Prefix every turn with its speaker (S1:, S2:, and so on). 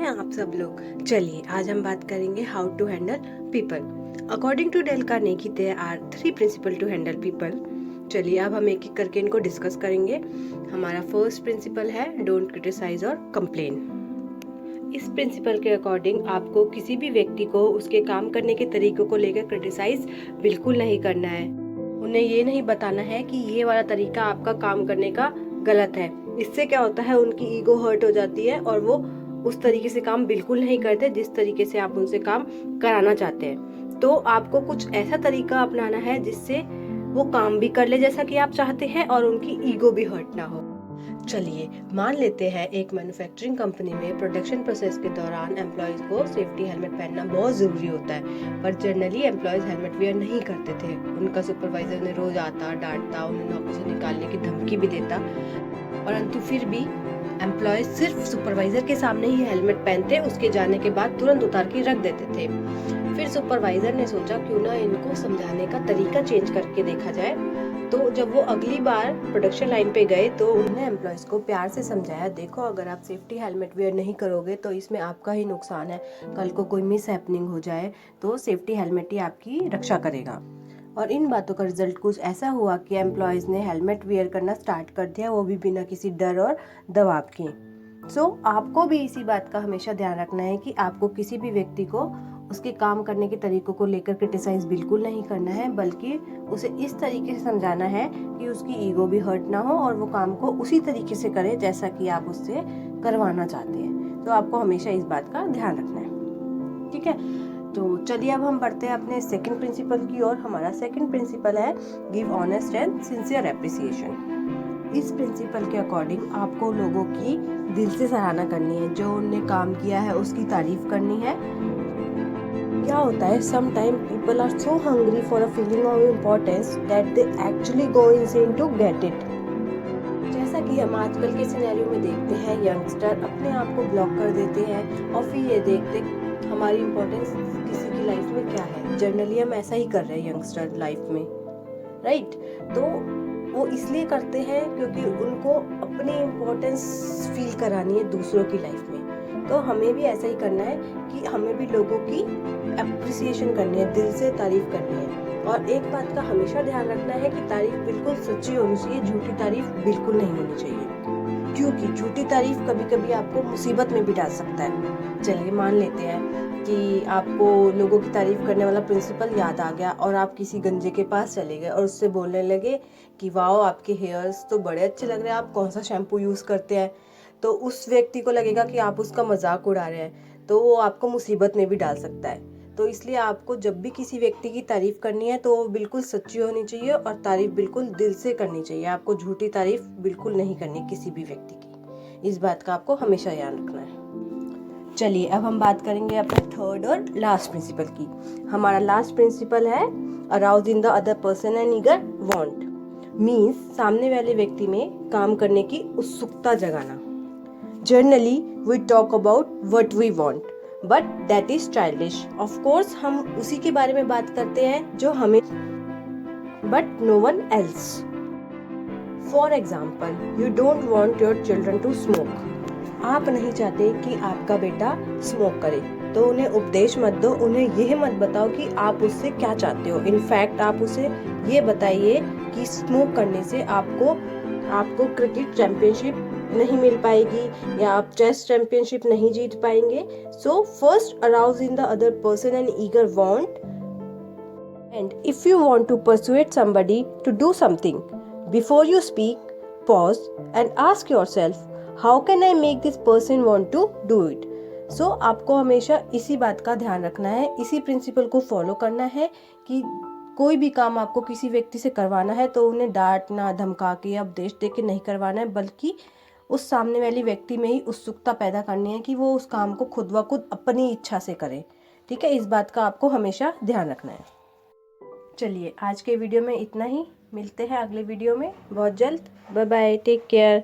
S1: हैं आप सब लोग। चलिए आज हम बात करेंगे how to handle people. According to Dale Carnegie there are 3 principle to handle people. चलिए अब हम एक एक करके इनको डिस्कस करेंगे। हमारा फर्स्ट प्रिंसिपल है डोंट क्रिटिसाइज और कंप्लेन। इस प्रिंसिपल के अकॉर्डिंग आपको किसी भी व्यक्ति को उसके काम करने के तरीकों को लेकर क्रिटिसाइज बिल्कुल नहीं करना है। उन्हें ये नहीं बताना है कि ये वाला तरीका आपका काम करने का गलत है। इससे क्या होता है, उनकी ईगो हर्ट हो जाती है और वो उस तरीके से काम बिल्कुल नहीं करते जिस तरीके से आप उनसे काम कराना चाहते हैं। तो आपको कुछ ऐसा तरीका अपनाना है जिससे वो काम भी कर ले जैसा कि आप चाहते हैं और उनकी ईगो भी हर्ट ना हो। चलिए मान लेते हैं एक मैन्युफैक्चरिंग कंपनी में प्रोडक्शन प्रोसेस के दौरान एम्प्लॉयज को सेफ्टी हेलमेट पहनना बहुत ज़रूरी होता है, पर जनरली एम्प्लॉयज हेलमेट वेयर नहीं करते थे। उनका सुपरवाइजर ने रोज आता, डांटता, उन्हें नौकरी से निकालने की धमकी भी देता, परंतु फिर भी एम्प्लॉयज सिर्फ सुपरवाइजर के सामने ही हेलमेट पहनते, उसके जाने के बाद तुरंत उतार के रख देते थे। फिर सुपरवाइजर ने सोचा क्यों ना इनको समझाने का तरीका चेंज करके देखा जाए। तो जब वो अगली बार प्रोडक्शन लाइन पे गए तो उन्होंने एम्प्लॉयज को प्यार से समझाया, देखो अगर आप सेफ्टी हेलमेट वेयर नहीं करोगे तो इसमें आपका ही नुकसान है, कल को कोई मिस हैपनिंग हो जाए तो सेफ्टी हेलमेट ही आपकी रक्षा करेगा। और इन बातों का रिजल्ट कुछ ऐसा हुआ कि एम्प्लॉयज ने हेलमेट वेयर करना स्टार्ट कर दिया, वो भी बिना किसी डर और दबाव के। आपको भी इसी बात का हमेशा ध्यान रखना है कि आपको किसी भी व्यक्ति को उसके काम करने के तरीकों को लेकर क्रिटिसाइज बिल्कुल नहीं करना है, बल्कि उसे इस तरीके से समझाना है कि उसकी ईगो भी हर्ट ना हो और वो काम को उसी तरीके से करे जैसा कि आप उससे करवाना चाहते हैं। तो आपको हमेशा इस बात का ध्यान रखना है, ठीक है। तो चलिए अब हम बढ़ते हैं अपने सेकंड प्रिंसिपल की ओर। हमारा सेकंड प्रिंसिपल है give honest and sincere appreciation. इस प्रिंसिपल के अकॉर्डिंग आपको लोगों की दिल से सराहना करनी है, जो उनने काम किया है उसकी तारीफ करनी है। क्या होता है, sometime people are so hungry for a feeling of importance that they actually go insane to get it. जैसा कि हम आजकल के सिनेरियो में देखते हैं, यंगस्टर अपने आप को ब्लॉक कर देते हैं और फिर ये देखते हमारी इम्पोर्टेंस किसी की लाइफ में क्या है। जनरली हम ऐसा ही कर रहे हैं यंगस्टर लाइफ में, राइट। तो वो इसलिए करते हैं क्योंकि उनको अपनी इम्पोर्टेंस फील करानी है दूसरों की लाइफ में। तो हमें भी ऐसा ही करना है कि हमें भी लोगों की अप्रिसिएशन करनी है, दिल से तारीफ करनी है। और एक बात का हमेशा ध्यान रखना है कि तारीफ बिल्कुल सच्ची होनी चाहिए, झूठी तारीफ बिल्कुल नहीं होनी चाहिए, क्योंकि झूठी तारीफ कभी कभी आपको मुसीबत में भी डाल सकता है। चलिए मान लेते हैं कि आपको लोगों की तारीफ करने वाला प्रिंसिपल याद आ गया और आप किसी गंजे के पास चले गए और उससे बोलने लगे कि वाओ आपके हेयर्स तो बड़े अच्छे लग रहे हैं, आप कौन सा शैम्पू यूज़ करते हैं। तो उस व्यक्ति को लगेगा कि आप उसका मजाक उड़ा रहे हैं, तो वो आपको मुसीबत में भी डाल सकता है। तो इसलिए आपको जब भी किसी व्यक्ति की तारीफ करनी है तो वो बिल्कुल सच्ची होनी चाहिए और तारीफ बिल्कुल दिल से करनी चाहिए। आपको झूठी तारीफ बिल्कुल नहीं करनी किसी भी व्यक्ति की, इस बात का आपको हमेशा ध्यान रखना है। चलिए अब हम बात करेंगे अपने थर्ड और लास्ट प्रिंसिपल की। हमारा लास्ट प्रिंसिपल है arouse in the other person an eager want. Means सामने वाले व्यक्ति में काम करने की उत्सुकता जगाना। Generally we talk about what we want but that is childish. Of course हम उसी के बारे में बात करते हैं जो हमें, but no one else. For example, you don't want your children to smoke. आप नहीं चाहते कि आपका बेटा स्मोक करे, तो उन्हें उपदेश मत दो, उन्हें यह मत बताओ कि आप उससे क्या चाहते हो। इनफैक्ट आप उसे ये बताइए कि स्मोक करने से आपको क्रिकेट चैंपियनशिप नहीं मिल पाएगी या आप चेस चैंपियनशिप नहीं जीत पाएंगे। So first arouse in the other person an eager want, and if you want to persuade somebody to do something, before you speak pause and ask yourself how can I make this person want to do it. So आपको हमेशा इसी बात का ध्यान रखना है, इसी principal को फॉलो करना है कि कोई भी काम आपको किसी व्यक्ति से करवाना है तो उन्हें डांटना, धमका के या उपदेश दे के नहीं करवाना है, बल्कि उस सामने वाली व्यक्ति में ही उत्सुकता पैदा करनी है कि वो उस काम को खुद व खुद अपनी इच्छा से करे, ठीक है। इस बात का आपको हमेशा ध्यान रखना है। चलिए आज के वीडियो में इतना ही, मिलते हैं अगले वीडियो में बहुत जल्द। Bye bye, take care.